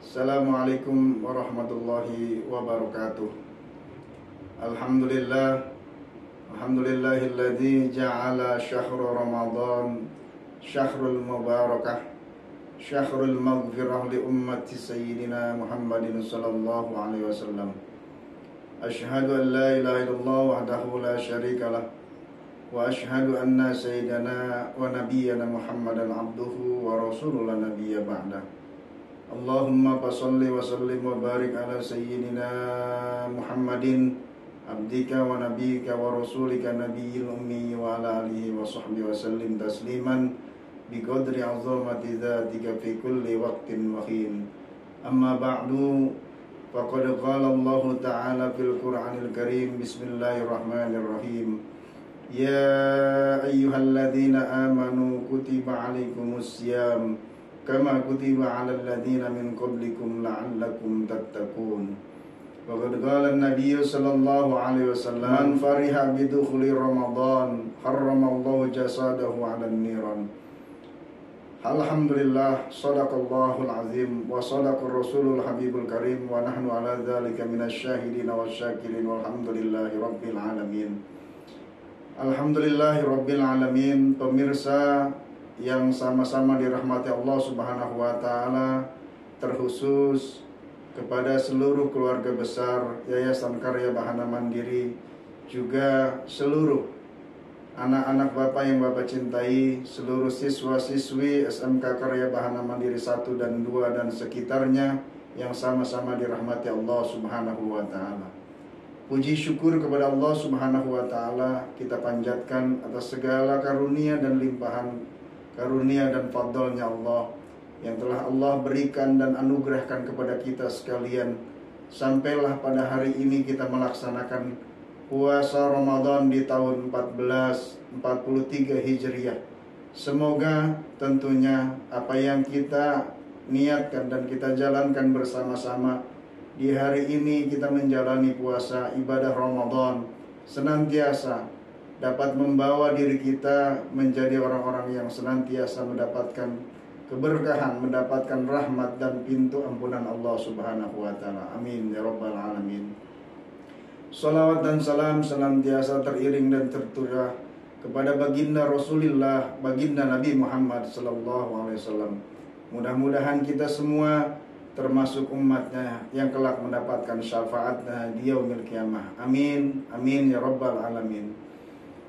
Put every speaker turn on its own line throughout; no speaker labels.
Assalamualaikum warahmatullahi wabarakatuh. Alhamdulillahilladzi ja'ala syahrul Ramadan syahrul mubarakah, syahrul maghfirah li ummati sayyidina Muhammadin sallallahu alaihi wasallam. Asyhadu an la ilaha illallah wahdahu la syarikalah wa asyhadu anna sayyidana wa nabiyyana Muhammadan abduhu wa rasulul la nabiyya ba'dah. Allahumma fasalli wa sallim wa barik ala sayyidina Muhammadin abdika wa nabiyika wa rasulika nabiyil ummi wa ala alihi wa sahbihi wa sallim tasliman bi qadri azamati dzatika fi kulli waqtin wa hin. Amma ba'du, faqad qala Allah ta'ala fil Qur'anil Karim, bismillahirrahmanirrahim. Ya ayyuhalladzina amanu kutiba alaikumus syiyam kama kutiba 'alal ladzina min qablikum la'allakum tattaqun. Wa qad qala an-nabiy sallallahu alaihi wasallam, man fariha bi dukhuli Ramadan harramallahu jasadahu 'alan niran. Alhamdulillah, sadaqallahul azim wa sadaqar rasulul habibul karim wa nahnu ala dzalika minasyahidin wasyakirin walhamdulillahi rabbil alamin. Alhamdulillahi rabbil alamin. Pemirsa yang sama-sama dirahmati Allah Subhanahu wa taala, terkhusus kepada seluruh keluarga besar Yayasan Karya Bahana Mandiri, juga seluruh anak-anak Bapak yang Bapak cintai, seluruh siswa-siswi SMK Karya Bahana Mandiri 1 dan 2 dan sekitarnya yang sama-sama dirahmati Allah Subhanahu wa taala. Puji syukur kepada Allah Subhanahu wa taala kita panjatkan atas segala karunia dan limpahan karunia dan fadlnya Allah yang telah Allah berikan dan anugerahkan kepada kita sekalian. Sampailah pada hari ini kita melaksanakan puasa Ramadan di tahun 1443 Hijriah. Semoga tentunya apa yang kita niatkan dan kita jalankan bersama-sama di hari ini, kita menjalani puasa ibadah Ramadan, senantiasa dapat membawa diri kita menjadi orang-orang yang senantiasa mendapatkan keberkahan, mendapatkan rahmat dan pintu ampunan Allah Subhanahu wa taala. Amin ya rabbal alamin. Salawat dan salam senantiasa teriring dan tercurah kepada baginda Rasulullah, baginda Nabi Muhammad sallallahu alaihi wasallam. Mudah-mudahan kita semua termasuk umatnya yang kelak mendapatkan syafaatnya di yaumil qiyamah. Amin, amin ya rabbal alamin.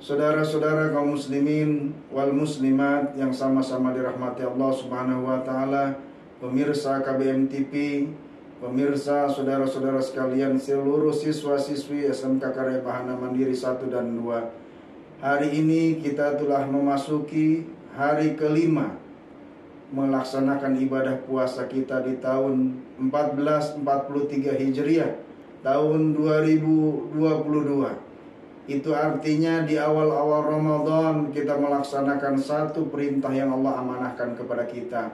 Saudara-saudara kaum muslimin wal muslimat yang sama-sama dirahmati Allah Subhanahu wa taala, pemirsa KBM TV, pemirsa saudara-saudara sekalian, seluruh siswa-siswi SMK Karya Bahana Mandiri 1 dan 2. Hari ini kita telah memasuki hari kelima melaksanakan ibadah puasa kita di tahun 1443 Hijriah, tahun 2022. Itu artinya di awal-awal Ramadan kita melaksanakan satu perintah yang Allah amanahkan kepada kita.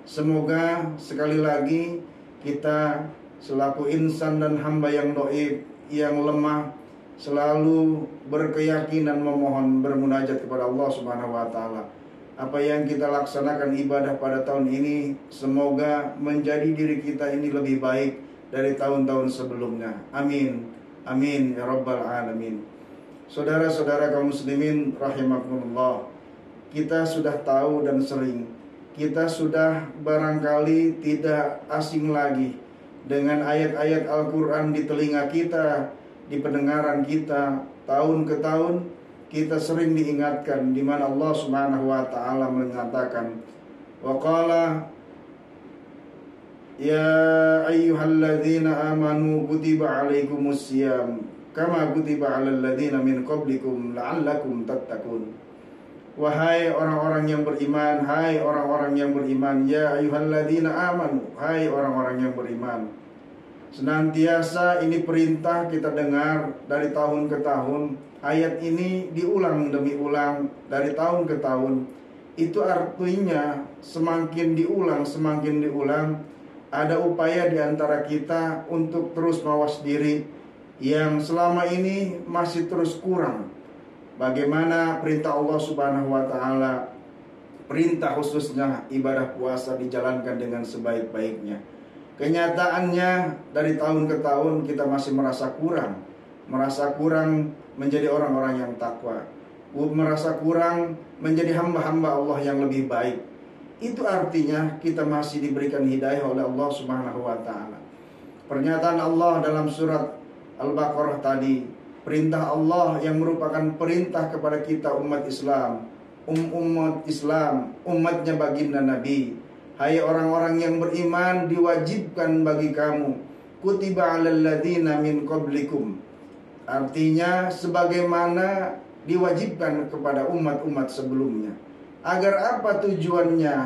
Semoga sekali lagi kita selaku insan dan hamba yang dhaif, yang lemah, selalu berkeyakinan memohon bermunajat kepada Allah Subhanahu wa taala. Apa yang kita laksanakan ibadah pada tahun ini, semoga menjadi diri kita ini lebih baik dari tahun-tahun sebelumnya. Amin, amin ya rabbal alamin. Saudara-saudara kaum muslimin rahimakumullah, kita sudah tahu dan sering, kita sudah barangkali tidak asing lagi dengan ayat-ayat Al-Quran di telinga kita, di pendengaran kita. Tahun ke tahun kita sering diingatkan di mana Allah Subhanahu wa taala menyatakan, wa qala ya ayyuhalladzina amanu kutiba alaikumus syiyam kama kutiba 'alal ladzina min qablikum la'allakum tattaqun. Wahai orang-orang yang beriman, hai orang-orang yang beriman, ya ayyuhalladzina amanu, hai orang-orang yang beriman. Senantiasa ini perintah kita dengar dari tahun ke tahun. Ayat ini diulang demi ulang dari tahun ke tahun. Itu artinya semakin diulang ada upaya di antara kita untuk terus mawas diri yang selama ini masih terus kurang. Bagaimana perintah Allah Subhanahu wa taala perintah khususnya ibadah puasa dijalankan dengan sebaik-baiknya. Kenyataannya dari tahun ke tahun kita masih merasa kurang menjadi orang-orang yang takwa, merasa kurang menjadi hamba-hamba Allah yang lebih baik. Itu artinya kita masih diberikan hidayah oleh Allah Subhanahu wa taala. Pernyataan Allah dalam surat Al-Baqarah tadi, perintah Allah yang merupakan perintah kepada kita umat Islam, umatnya baginda Nabi. Hai orang-orang yang beriman, diwajibkan bagi kamu kutiba 'alal ladzina min qablikum. Artinya sebagaimana diwajibkan kepada umat-umat sebelumnya. Agar apa tujuannya?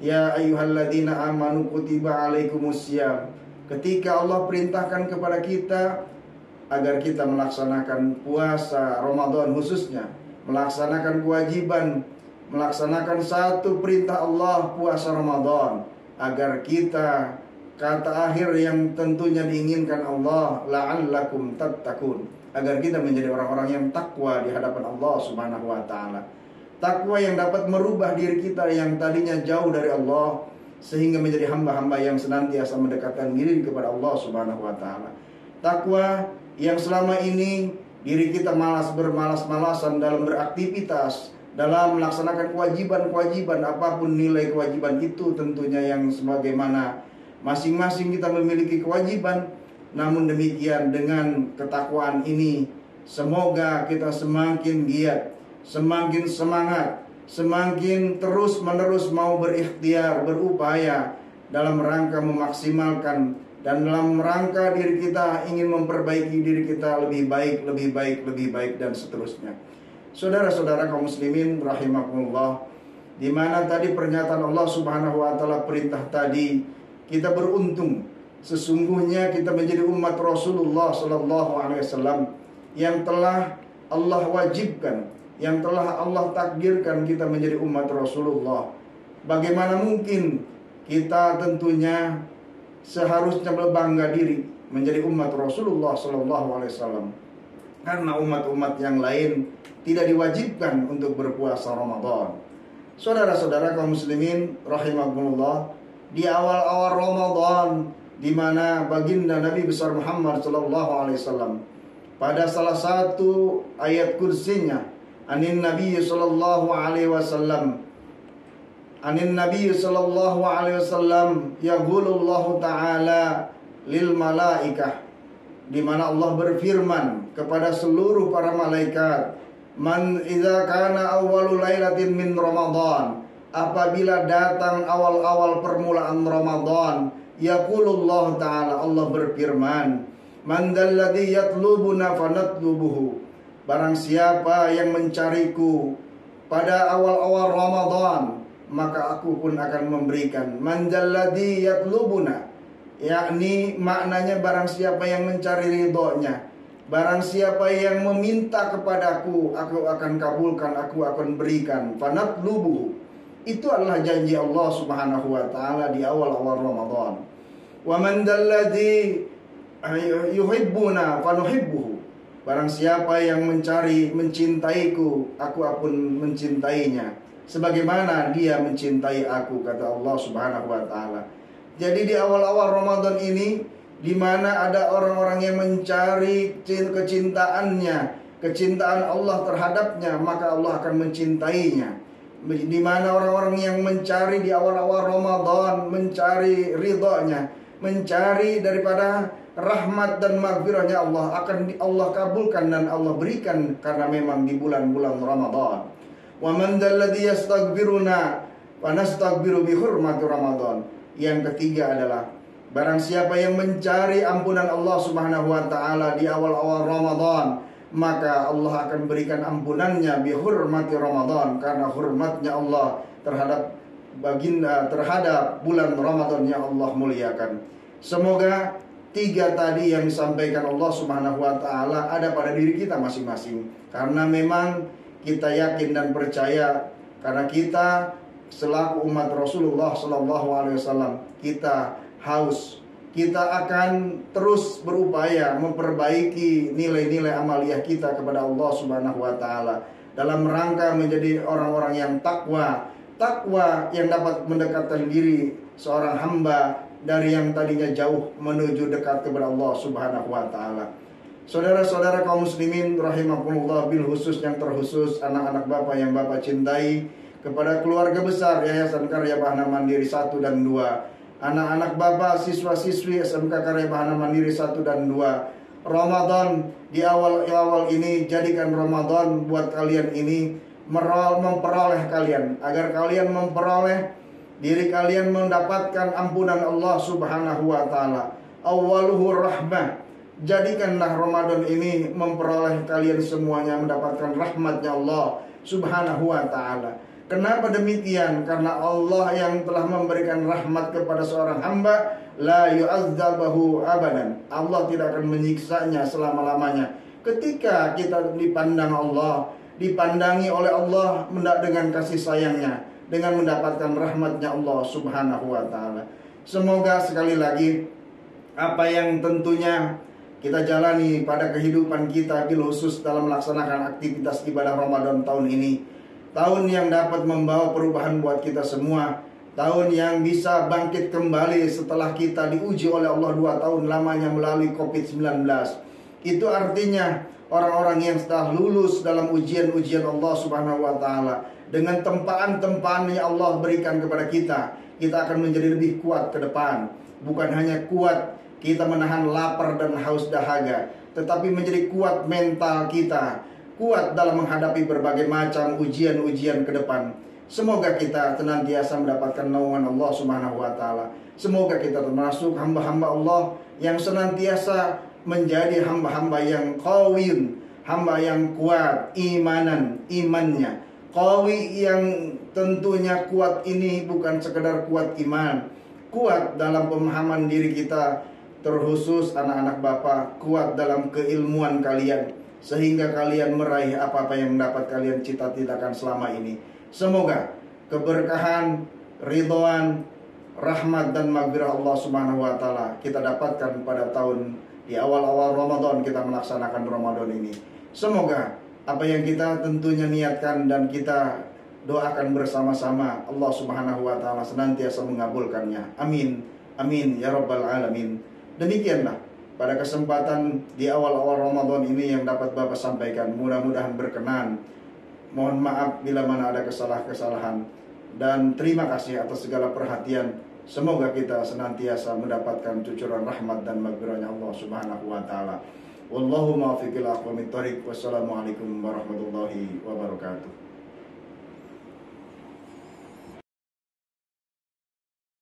Ya ayyuhalladzina amanu kutiba 'alaikumusiyam. Ketika Allah perintahkan kepada kita agar kita melaksanakan puasa Ramadan khususnya, melaksanakan kewajiban, melaksanakan satu perintah Allah, puasa Ramadan, agar kita, kata akhir yang tentunya diinginkan Allah, la'allakum tattaqun, agar kita menjadi orang-orang yang takwa di hadapan Allah Subhanahu wa taala. Takwa yang dapat merubah diri kita yang tadinya jauh dari Allah sehingga menjadi hamba-hamba yang senantiasa mendekatkan diri kepada Allah Subhanahu wa taala. Takwa yang selama ini diri kita bermalas-malasan dalam beraktivitas, dalam melaksanakan kewajiban-kewajiban, apapun nilai kewajiban itu tentunya yang sebagaimana masing-masing kita memiliki kewajiban. Namun demikian dengan ketakwaan ini, semoga kita semakin giat, semakin semangat, semakin terus-menerus mau berikhtiar, berupaya dalam rangka memaksimalkan dan dalam rangka diri kita ingin memperbaiki diri kita lebih baik dan seterusnya. Saudara-saudara kaum muslimin rahimakumullah, di mana tadi pernyataan Allah Subhanahu wa taala perintah tadi, kita beruntung sesungguhnya kita menjadi umat Rasulullah sallallahu alaihi wasallam yang telah Allah wajibkan, yang telah Allah takdirkan kita menjadi umat Rasulullah. Bagaimana mungkin kita tentunya seharusnya berbangga diri menjadi umat Rasulullah sallallahu alaihi wasallam, karena umat-umat yang lain tidak diwajibkan untuk berpuasa Ramadan. Saudara-saudara kaum muslimin rahimakumullah, di awal-awal Ramadan, di mana baginda Nabi besar Muhammad sallallahu alaihi wasallam pada salah satu ayat kursinya, anin Nabi sallallahu alaihi wasallam, yaqulullahu ta'ala lil malaikah, di mana Allah berfirman kepada seluruh para malaikat, man idza kana awwalul lailatin min Ramadan, apabila datang awal-awal permulaan Ramadan, yaqulullahu ta'ala, Allah berfirman, man dalladzi yatlubuna fanatlubuhu, barang siapa yang mencariku pada awal-awal Ramadan, maka aku pun akan memberikan. Man dalladzi yatlubuna, yakni maknanya barang siapa yang mencari ridhonya, barang siapa yang meminta kepadaku, aku akan kabulkan, aku akan berikan. Fanatlubuhu, itu adalah janji Allah Subhanahu wa taala di awal-awal Ramadan. Wa man dalladzi yuhibbuna fanuhibbuhu, barang siapa yang mencintaiku, aku pun mencintainya sebagaimana dia mencintai aku, kata Allah Subhanahu wa taala. Jadi di awal-awal Ramadan ini, di mana ada orang-orang yang mencari kecintaan Allah terhadapnya, maka Allah akan mencintainya. Di mana orang-orang yang mencari di awal-awal Ramadan, mencari ridhonya, mencari daripada rahmat dan maghfirahnya Allah, akan Allah kabulkan dan Allah berikan, karena memang di bulan-bulan Ramadan. Wa man dalladzi yastaghfiruna wa nastaghfiru bi hurmati Ramadan. Yang ketiga adalah barang siapa yang mencari ampunan Allah Subhanahu wa taala di awal-awal Ramadan, maka Allah akan berikan ampunannya bi hurmati Ramadan, karena hormatnya Allah terhadap baginda, terhadap bulan Ramadan yang Allah muliakan. Semoga tiga tadi yang disampaikan Allah Subhanahu wa taala ada pada diri kita masing-masing, karena memang kita yakin dan percaya, karena kita selaku umat Rasulullah sallallahu alaihi wasallam, kita haus, kita akan terus berupaya memperbaiki nilai-nilai amaliyah kita kepada Allah Subhanahu wa taala dalam rangka menjadi orang-orang yang takwa yang dapat mendekatkan diri seorang hamba dari yang tadinya jauh menuju dekat kepada Allah Subhanahu wa taala. Saudara-saudara kaum muslimin rahimakumullah, bil khusus yang terkhusus anak-anak Bapak yang Bapak cintai, kepada keluarga besar Yayasan Karya Bahana Mandiri 1 dan 2, anak-anak Bapak siswa-siswi SMK Karya Bahana Mandiri 1 dan 2, Ramadan di awal ini jadikan Ramadan buat kalian ini memperoleh kalian, agar kalian memperoleh diri kalian mendapatkan ampunan Allah Subhanahu wa taala. Awwaluhu rahmah. Jadikanlah Ramadan ini memperoleh kalian semuanya mendapatkan rahmatnya Allah Subhanahu wa taala. Kenapa demikian? Karena Allah yang telah memberikan rahmat kepada seorang hamba, la yu'adzabahu abadan. Allah tidak akan menyiksanya selama-lamanya. Ketika kita dipandang Allah, dipandangi oleh Allah dengan kasih sayangnya, dengan mendapatkan rahmatnya Allah Subhanahu wa taala. Semoga sekali lagi apa yang tentunya kita jalani pada kehidupan kita, bil khusus dalam melaksanakan aktivitas ibadah Ramadan tahun ini, tahun yang dapat membawa perubahan buat kita semua, tahun yang bisa bangkit kembali setelah kita diuji oleh Allah 2 tahun lamanya melalui COVID-19. Itu artinya orang-orang yang setelah lulus dalam ujian-ujian Allah Subhanahu wa taala, dengan tempaan-tempaan yang Allah berikan kepada kita, kita akan menjadi lebih kuat ke depan. Bukan hanya kuat kita menahan lapar dan haus dahaga, tetapi menjadi kuat mental kita, kuat dalam menghadapi berbagai macam ujian-ujian ke depan. Semoga kita senantiasa mendapatkan naungan Allah Subhanahu wa taala. Semoga kita termasuk hamba-hamba Allah yang senantiasa menjadi hamba-hamba yang qawiyun, hamba yang kuat imannya. Qawi yang tentunya kuat ini bukan sekedar kuat iman, kuat dalam pemahaman diri kita, terkhusus anak-anak Bapak, kuat dalam keilmuan kalian, sehingga kalian meraih apa-apa yang dapat kalian cita-citakan selama ini. Semoga keberkahan, ridhoan, rahmat dan maghfirah Allah Subhanahu wa taala kita dapatkan pada tahun di awal-awal Ramadan kita melaksanakan Ramadan ini. Semoga apa yang kita tentunya niatkan dan kita doakan bersama-sama, Allah Subhanahu wa taala senantiasa mengabulkannya. Amin. Amin ya rabbal alamin. Demikianlah pada kesempatan di awal-awal Ramadan ini yang dapat Bapak sampaikan. Mudah-mudahan berkenan. Mohon maaf bila mana ada kesalahan-kesalahan, dan terima kasih atas segala perhatian. Semoga kita senantiasa mendapatkan cucuran rahmat dan maghfirahnya Allah Subhanahu wa taala. Wallahu muwaffiq ila aqwamit thoriq. Wassalamualaikum warahmatullahi wabarakatuh.